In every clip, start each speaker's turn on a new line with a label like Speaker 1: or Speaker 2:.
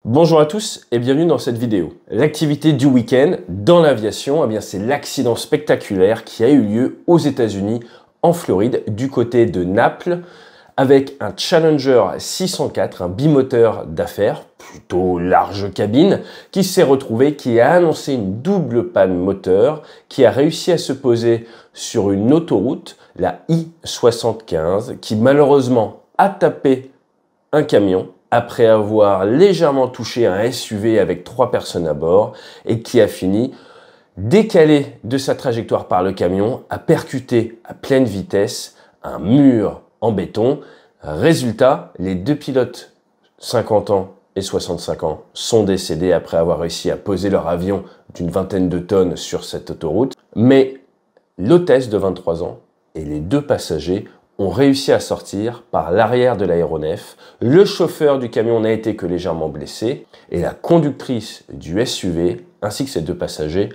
Speaker 1: Bonjour à tous et bienvenue dans cette vidéo. L'activité du week-end dans l'aviation, c'est l'accident spectaculaire qui a eu lieu aux États-Unis, en Floride, du côté de Naples, avec un Challenger 604, un bimoteur d'affaires, plutôt large cabine, qui s'est retrouvé, qui a annoncé une double panne moteur, qui a réussi à se poser sur une autoroute, la I-75, qui malheureusement a tapé un camion, après avoir légèrement touché un SUV avec 3 personnes à bord et qui a fini décalé de sa trajectoire par le camion, a percuté à pleine vitesse un mur en béton. Résultat, les deux pilotes, 50 ans et 65 ans, sont décédés après avoir réussi à poser leur avion d'une vingtaine de tonnes sur cette autoroute. Mais l'hôtesse de 23 ans et les deux passagers ont réussi à sortir par l'arrière de l'aéronef. Le chauffeur du camion n'a été que légèrement blessé et la conductrice du SUV ainsi que ses deux passagers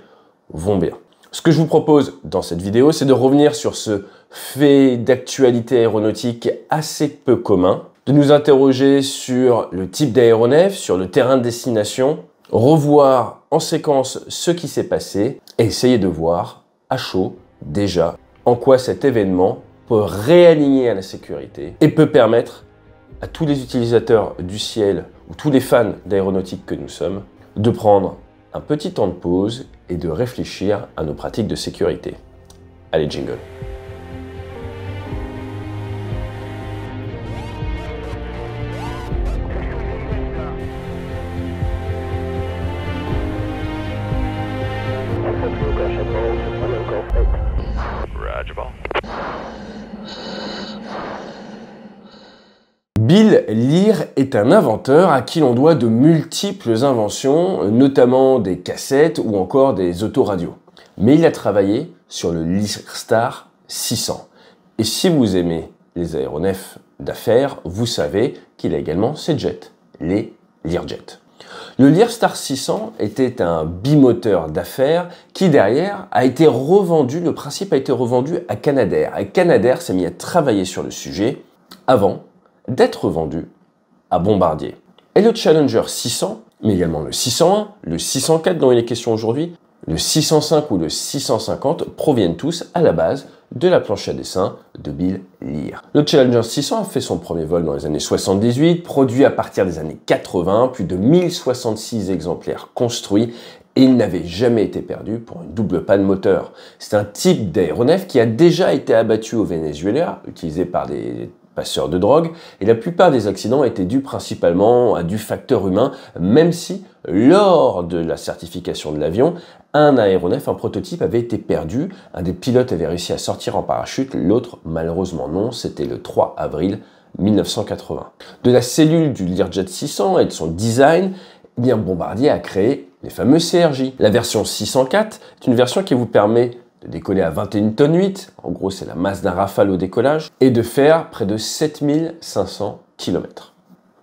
Speaker 1: vont bien. Ce que je vous propose dans cette vidéo, c'est de revenir sur ce fait d'actualité aéronautique assez peu commun, de nous interroger sur le type d'aéronef, sur le terrain de destination, revoir en séquence ce qui s'est passé et essayer de voir à chaud déjà en quoi cet événement peut réaligner à la sécurité et peut permettre à tous les utilisateurs du ciel ou tous les fans d'aéronautique que nous sommes de prendre un petit temps de pause et de réfléchir à nos pratiques de sécurité. Allez, jingle. Bill Lear est un inventeur à qui l'on doit de multiples inventions, notamment des cassettes ou encore des autoradios. Mais il a travaillé sur le Learstar 600. Et si vous aimez les aéronefs d'affaires, vous savez qu'il a également ses jets, les Learjet. Le Learstar 600 était un bimoteur d'affaires qui derrière a été revendu, le principe a été revendu à Canadair. Et Canadair s'est mis à travailler sur le sujet avant d'être vendu à Bombardier. Et le Challenger 600, mais également le 601, le 604 dont il est question aujourd'hui, le 605 ou le 650 proviennent tous à la base de la planche à dessin de Bill Lear. Le Challenger 600 a fait son premier vol dans les années 78, produit à partir des années 80, plus de 1066 exemplaires construits et il n'avait jamais été perdu pour une double panne moteur. C'est un type d'aéronef qui a déjà été abattu au Venezuela, utilisé par des passeurs de drogue, et la plupart des accidents étaient dus principalement à du facteur humain, même si, lors de la certification de l'avion, un aéronef, un prototype avait été perdu, un des pilotes avait réussi à sortir en parachute, l'autre malheureusement non, c'était le 3 avril 1980. De la cellule du Learjet 600 et de son design, Bombardier a créé les fameux CRJ. La version 604 est une version qui vous permet de décoller à 21 tonnes 8, en gros c'est la masse d'un Rafale au décollage, et de faire près de 7500 km.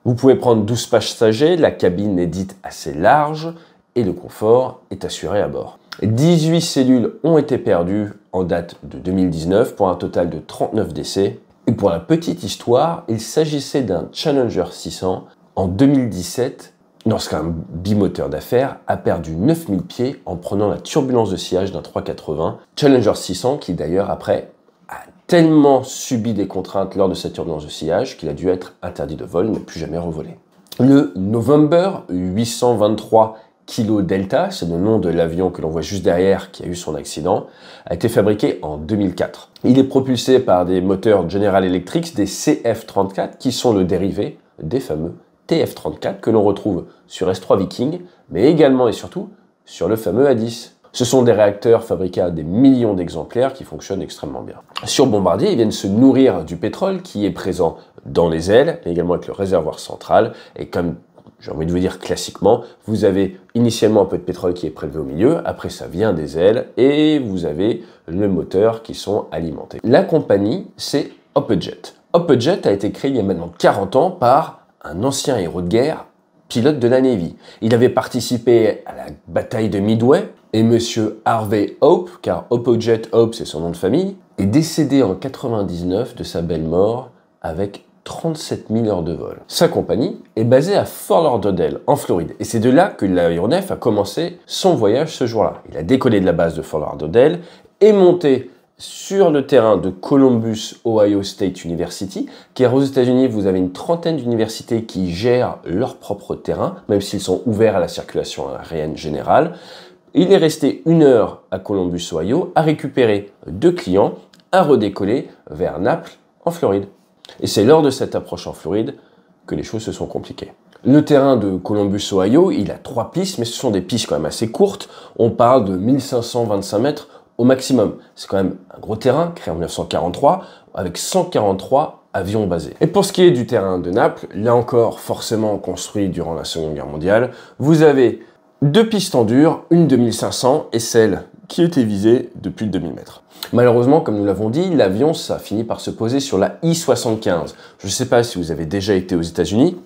Speaker 1: Vous pouvez prendre 12 passagers, la cabine est dite assez large, et le confort est assuré à bord. 18 cellules ont été perdues en date de 2019, pour un total de 39 décès. Et pour la petite histoire, il s'agissait d'un Challenger 600 en 2017, lorsqu'un bimoteur d'affaires a perdu 9000 pieds en prenant la turbulence de sillage d'un 380, Challenger 600 qui d'ailleurs après a tellement subi des contraintes lors de cette turbulence de sillage qu'il a dû être interdit de vol, n'a plus jamais revolé. Le November 823 Kilo Delta, c'est le nom de l'avion que l'on voit juste derrière qui a eu son accident, a été fabriqué en 2004. Il est propulsé par des moteurs General Electric, des CF34 qui sont le dérivé des fameux TF34 que l'on retrouve sur S3 Viking, mais également et surtout sur le fameux A10. Ce sont des réacteurs fabriqués à des millions d'exemplaires qui fonctionnent extrêmement bien. Sur Bombardier, ils viennent se nourrir du pétrole qui est présent dans les ailes, mais également avec le réservoir central. Et comme j'ai envie de vous dire classiquement, vous avez initialement un peu de pétrole qui est prélevé au milieu, après ça vient des ailes, et vous avez le moteur qui sont alimentés. La compagnie, c'est Hoppejet. Hoppejet a été créé il y a maintenant 40 ans par un ancien héros de guerre, pilote de la Navy. Il avait participé à la bataille de Midway, et monsieur Harvey Hope, car Hoppejet Hope c'est son nom de famille, est décédé en 99 de sa belle mort avec 37 000 heures de vol. Sa compagnie est basée à Fort Lauderdale, en Floride. Et c'est de là que l'aéronef a commencé son voyage ce jour-là. Il a décollé de la base de Fort Lauderdale et monté sur le terrain de Columbus, Ohio State University, car aux États-Unis, vous avez une trentaine d'universités qui gèrent leur propre terrain, même s'ils sont ouverts à la circulation aérienne générale. Il est resté 1 heure à Columbus, Ohio, à récupérer 2 clients, à redécoller vers Naples, en Floride. Et c'est lors de cette approche en Floride que les choses se sont compliquées. Le terrain de Columbus, Ohio, il a 3 pistes, mais ce sont des pistes quand même assez courtes. On parle de 1525 mètres au maximum. C'est quand même un gros terrain, créé en 1943, avec 143 avions basés. Et pour ce qui est du terrain de Naples, là encore forcément construit durant la Seconde Guerre mondiale, vous avez 2 pistes en dur, une de 1500 et celle qui était visée de plus de 2000 mètres. Malheureusement, comme nous l'avons dit, l'avion, ça finit par se poser sur la I-75. Je ne sais pas si vous avez déjà été aux États-Unis,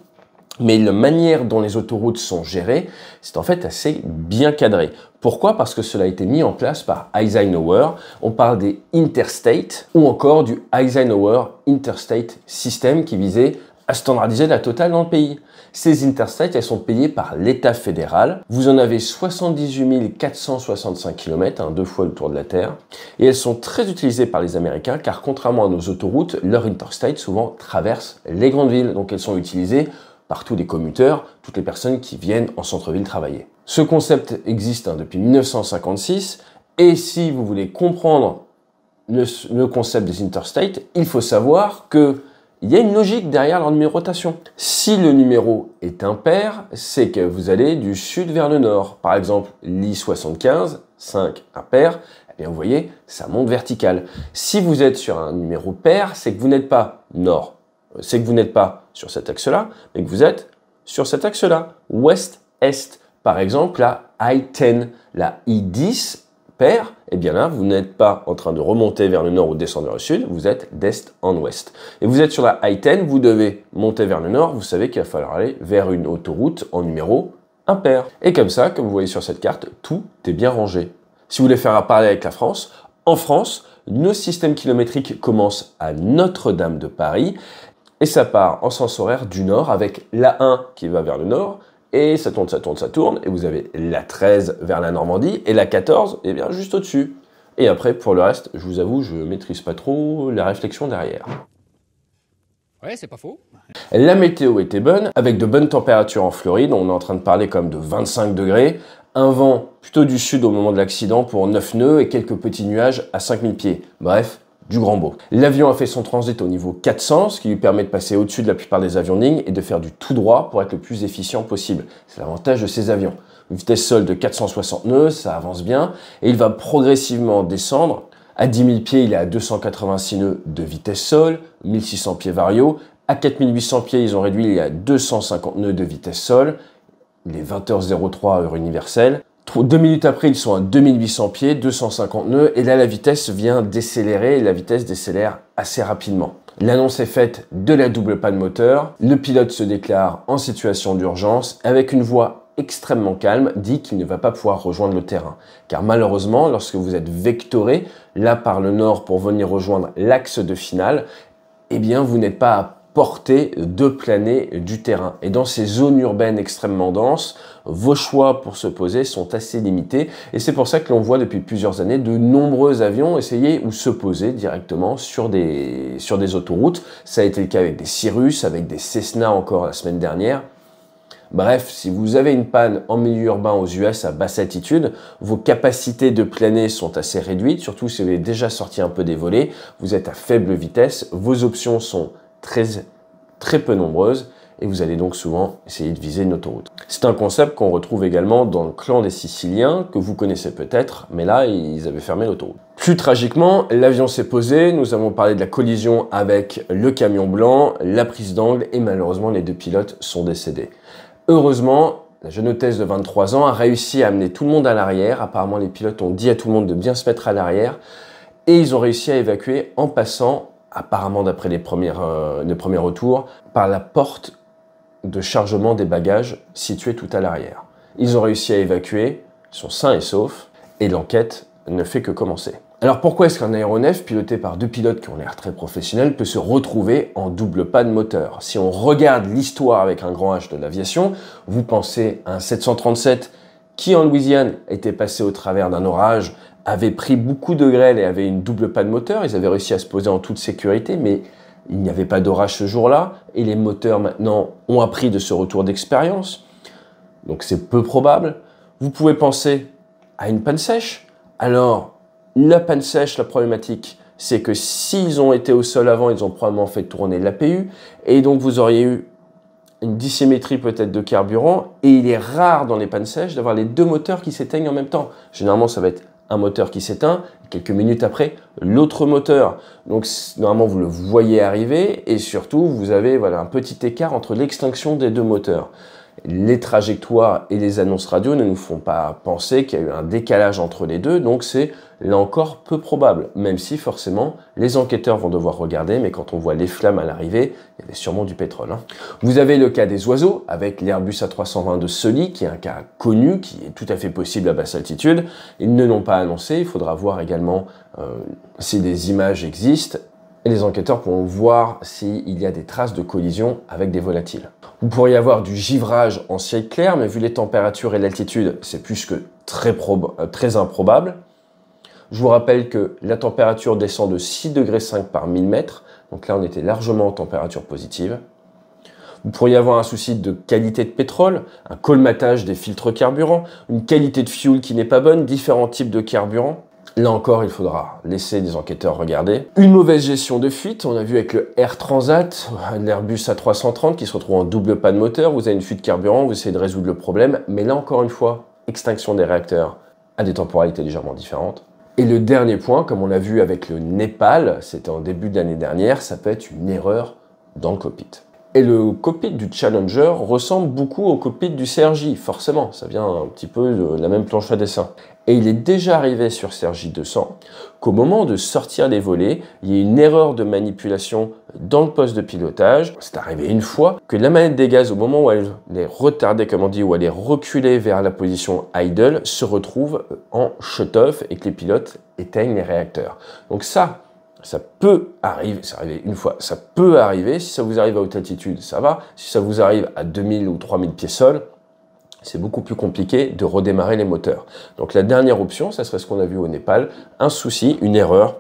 Speaker 1: mais la manière dont les autoroutes sont gérées, c'est en fait assez bien cadré. Pourquoi? Parce que cela a été mis en place par Eisenhower. On parle des Interstate ou encore du Eisenhower Interstate System qui visait à standardiser la totale dans le pays. Ces interstates, elles sont payées par l'État fédéral. Vous en avez 78 465 km, 2 fois le tour de la Terre. Et elles sont très utilisées par les Américains car contrairement à nos autoroutes, leurs interstates souvent traversent les grandes villes. Donc elles sont utilisées par tous les commuteurs, toutes les personnes qui viennent en centre-ville travailler. Ce concept existe depuis 1956 et si vous voulez comprendre le concept des interstates, il faut savoir que il y a une logique derrière leur numérotation. Si le numéro est impair, c'est que vous allez du sud vers le nord. Par exemple, l'I-75, 5 impair, eh bien vous voyez, ça monte vertical. Si vous êtes sur un numéro pair, c'est que vous n'êtes pas nord. C'est que vous n'êtes pas sur cet axe-là, mais que vous êtes sur cet axe-là, ouest-est. Par exemple, la I-10, la I-10 pair, eh bien là, vous n'êtes pas en train de remonter vers le nord ou descendre vers le sud, vous êtes d'est en ouest. Et vous êtes sur la I-10, vous devez monter vers le nord, vous savez qu'il va falloir aller vers une autoroute en numéro impair. Et comme ça, comme vous voyez sur cette carte, tout est bien rangé. Si vous voulez faire un parallèle avec la France, en France, nos systèmes kilométriques commencent à Notre-Dame de Paris et ça part en sens horaire du nord avec l'A1 qui va vers le nord, et ça tourne, ça tourne, ça tourne, et vous avez la 13 vers la Normandie, et la 14, eh bien, juste au-dessus. Et après, pour le reste, je vous avoue, je maîtrise pas trop la réflexion derrière.
Speaker 2: Ouais, c'est pas faux.
Speaker 1: La météo était bonne, avec de bonnes températures en Floride, on est en train de parler comme de 25 degrés, un vent plutôt du sud au moment de l'accident pour 9 nœuds, et quelques petits nuages à 5000 pieds. Bref, du grand beau. L'avion a fait son transit au niveau 400, ce qui lui permet de passer au-dessus de la plupart des avions de ligne et de faire du tout droit pour être le plus efficient possible. C'est l'avantage de ces avions. Une vitesse sol de 460 nœuds, ça avance bien, et il va progressivement descendre. À 10 000 pieds, il est à 286 nœuds de vitesse sol, 1600 pieds vario. À 4800 pieds, ils ont réduit, il est à 250 nœuds de vitesse sol. Il est 20h03 heure universelle. 2 minutes après, ils sont à 2800 pieds, 250 nœuds, et là, la vitesse vient décélérer, et la vitesse décélère assez rapidement. L'annonce est faite de la double panne moteur, le pilote se déclare en situation d'urgence, avec une voix extrêmement calme, dit qu'il ne va pas pouvoir rejoindre le terrain. Car malheureusement, lorsque vous êtes vectoré, là par le nord pour venir rejoindre l'axe de finale, eh bien, vous n'êtes pas à portée de planer du terrain. Et dans ces zones urbaines extrêmement denses, vos choix pour se poser sont assez limités. Et c'est pour ça que l'on voit depuis plusieurs années de nombreux avions essayer ou se poser directement sur des autoroutes. Ça a été le cas avec des Cirrus, avec des Cessna encore la semaine dernière. Bref, si vous avez une panne en milieu urbain aux US à basse altitude, vos capacités de planer sont assez réduites, surtout si vous avez déjà sorti un peu des volets, vous êtes à faible vitesse, vos options sont très peu nombreuses et vous allez donc souvent essayer de viser une autoroute. C'est un concept qu'on retrouve également dans le clan des Siciliens, que vous connaissez peut-être, mais là, ils avaient fermé l'autoroute. Plus tragiquement, l'avion s'est posé, nous avons parlé de la collision avec le camion blanc, la prise d'angle et malheureusement, les 2 pilotes sont décédés. Heureusement, la jeune hôtesse de 23 ans a réussi à amener tout le monde à l'arrière. Apparemment, les pilotes ont dit à tout le monde de bien se mettre à l'arrière et ils ont réussi à évacuer en passant, apparemment d'après les premiers retours, par la porte de chargement des bagages située tout à l'arrière. Ils ont réussi à évacuer, ils sont sains et saufs, et l'enquête ne fait que commencer. Alors pourquoi est-ce qu'un aéronef piloté par deux pilotes qui ont l'air très professionnels peut se retrouver en double panne moteur? Si on regarde l'histoire avec un grand H de l'aviation, vous pensez à un 737 qui en Louisiane était passé au travers d'un orage, avait pris beaucoup de grêle et avait une double panne moteur. Ils avaient réussi à se poser en toute sécurité, mais il n'y avait pas d'orage ce jour-là et les moteurs maintenant ont appris de ce retour d'expérience. Donc c'est peu probable. Vous pouvez penser à une panne sèche. Alors, la panne sèche, la problématique, c'est que s'ils ont été au sol avant, ils ont probablement fait tourner l'APU et donc vous auriez eu une dissymétrie peut-être de carburant et il est rare dans les pannes sèches d'avoir les deux moteurs qui s'éteignent en même temps. Généralement, ça va être un moteur qui s'éteint, quelques minutes après, l'autre moteur. Donc normalement, vous le voyez arriver et surtout, vous avez un petit écart entre l'extinction des deux moteurs. Les trajectoires et les annonces radio ne nous font pas penser qu'il y a eu un décalage entre les deux, donc c'est là encore peu probable, même si forcément les enquêteurs vont devoir regarder, mais quand on voit les flammes à l'arrivée, il y avait sûrement du pétrole. Vous avez le cas des oiseaux, avec l'Airbus A320 de Soli, qui est un cas connu, qui est tout à fait possible à basse altitude. Ils ne l'ont pas annoncé, il faudra voir également si des images existent, et les enquêteurs pourront voir s'il y a des traces de collision avec des volatiles. Vous pourriez avoir du givrage en ciel clair, mais vu les températures et l'altitude, c'est plus que très improbable. Je vous rappelle que la température descend de 6,5 degrés par 1000 mètres, donc là on était largement en température positive. Vous pourriez avoir un souci de qualité de pétrole, un colmatage des filtres carburants, une qualité de fuel qui n'est pas bonne, différents types de carburants. Là encore, il faudra laisser les enquêteurs regarder. Une mauvaise gestion de fuite, on a vu avec le Air Transat, l'Airbus A330 qui se retrouve en double panne moteur, vous avez une fuite de carburant, vous essayez de résoudre le problème, mais là encore une fois, extinction des réacteurs à des temporalités légèrement différentes. Et le dernier point, comme on l'a vu avec le Népal, c'était en début de l'année dernière, ça peut être une erreur dans le cockpit. Et le cockpit du Challenger ressemble beaucoup au cockpit du CRJ, forcément, ça vient un petit peu de la même planche à dessin. Et il est déjà arrivé sur CRJ 200 qu'au moment de sortir les volets, il y a une erreur de manipulation dans le poste de pilotage. C'est arrivé une fois que la manette des gaz, au moment où elle est retardée, comme on dit, où elle est reculée vers la position idle, se retrouve en shut-off et que les pilotes éteignent les réacteurs. Donc ça peut arriver, c'est arrivé une fois, ça peut arriver. Si ça vous arrive à haute altitude, ça va. Si ça vous arrive à 2000 ou 3000 pieds sol, c'est beaucoup plus compliqué de redémarrer les moteurs. Donc la dernière option, ça serait ce qu'on a vu au Népal, un souci, une erreur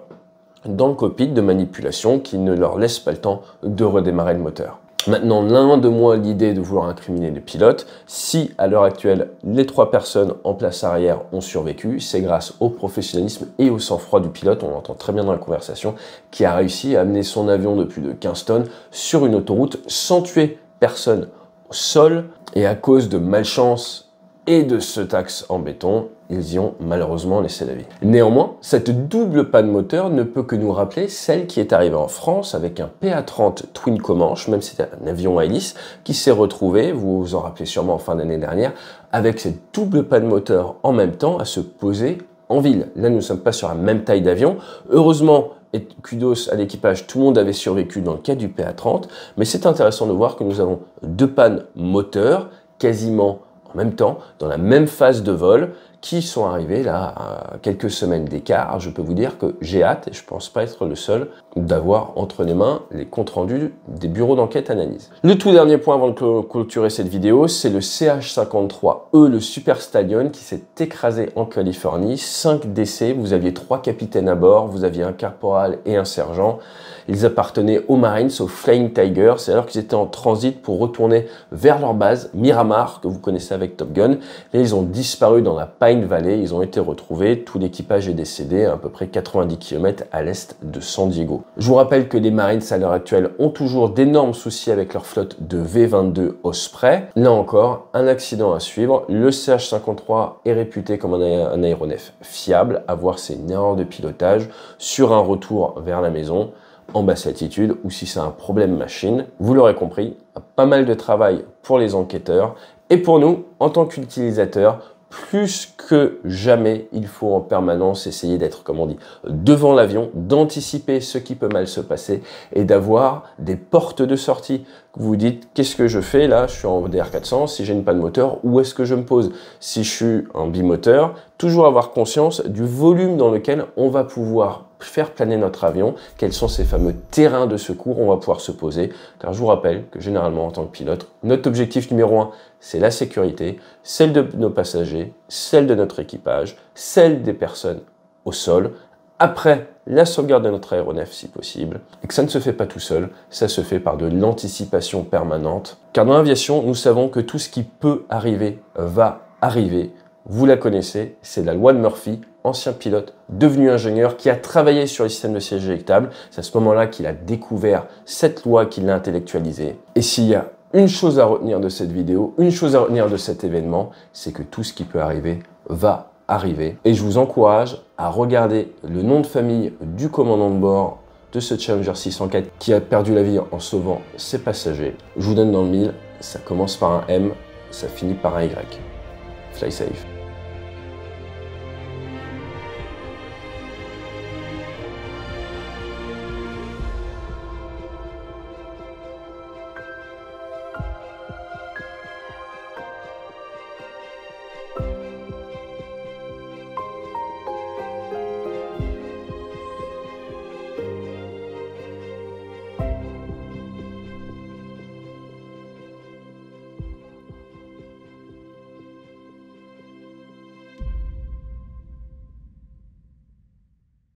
Speaker 1: dans le cockpit de manipulation qui ne leur laisse pas le temps de redémarrer le moteur. Maintenant, loin de moi l'idée de vouloir incriminer les pilotes. Si, à l'heure actuelle, les 3 personnes en place arrière ont survécu, c'est grâce au professionnalisme et au sang-froid du pilote, on l'entend très bien dans la conversation, qui a réussi à amener son avion de plus de 15 tonnes sur une autoroute sans tuer personne au sol. Et à cause de malchance et de ce axe en béton, ils y ont malheureusement laissé la vie. Néanmoins, cette double panne moteur ne peut que nous rappeler celle qui est arrivée en France avec un PA30 Twin Comanche, même si c'était un avion à hélice, qui s'est retrouvé, vous vous en rappelez sûrement en fin d'année dernière, avec cette double panne moteur en même temps à se poser en ville. Là, nous ne sommes pas sur la même taille d'avion. Heureusement, et kudos à l'équipage, tout le monde avait survécu dans le cas du PA30, mais c'est intéressant de voir que nous avons 2 pannes moteurs quasiment en même temps, dans la même phase de vol, qui sont arrivés là à quelques semaines d'écart. Je peux vous dire que j'ai hâte, et je pense pas être le seul, d'avoir entre les mains les comptes rendus des bureaux d'enquête analyse. Le tout dernier point avant de clôturer cette vidéo, c'est le CH-53E, le Super Stallion, qui s'est écrasé en Californie. 5 décès, vous aviez 3 capitaines à bord, vous aviez un caporal et un sergent. Ils appartenaient aux Marines, aux Flying Tigers, c'est alors qu'ils étaient en transit pour retourner vers leur base, Miramar, que vous connaissez avec Top Gun. Et ils ont disparu dans la Pine Valley, ils ont été retrouvés, tout l'équipage est décédé à peu près 90 km à l'est de San Diego. Je vous rappelle que les Marines, à l'heure actuelle, ont toujours d'énormes soucis avec leur flotte de V-22 Osprey. Là encore, un accident à suivre. Le CH-53 est réputé comme un aéronef fiable, à voir c'est une erreur de pilotage sur un retour vers la maison en basse altitude ou si c'est un problème machine. Vous l'aurez compris, pas mal de travail pour les enquêteurs et pour nous, en tant qu'utilisateurs, plus que jamais, il faut en permanence essayer d'être, comme on dit, devant l'avion, d'anticiper ce qui peut mal se passer et d'avoir des portes de sortie. Vous vous dites, qu'est-ce que je fais là? Je suis en DR400, si j'ai une panne moteur, où est-ce que je me pose? Si je suis en bimoteur, toujours avoir conscience du volume dans lequel on va pouvoir faire planer notre avion, quels sont ces fameux terrains de secours où on va pouvoir se poser. Car je vous rappelle que généralement en tant que pilote, notre objectif numéro 1, c'est la sécurité, celle de nos passagers, celle de notre équipage, celle des personnes au sol, après la sauvegarde de notre aéronef si possible, et que ça ne se fait pas tout seul, ça se fait par de l'anticipation permanente. Car dans l'aviation, nous savons que tout ce qui peut arriver va arriver. Vous la connaissez, c'est la loi de Murphy, ancien pilote, devenu ingénieur, qui a travaillé sur les systèmes de siège éjectable. C'est à ce moment-là qu'il a découvert cette loi, qu'il l'a intellectualisée. Et s'il y a une chose à retenir de cette vidéo, une chose à retenir de cet événement, c'est que tout ce qui peut arriver va arriver. Et je vous encourage à regarder le nom de famille du commandant de bord de ce Challenger 604 qui a perdu la vie en sauvant ses passagers. Je vous donne dans le mille, ça commence par un M, ça finit par un Y. Fly safe.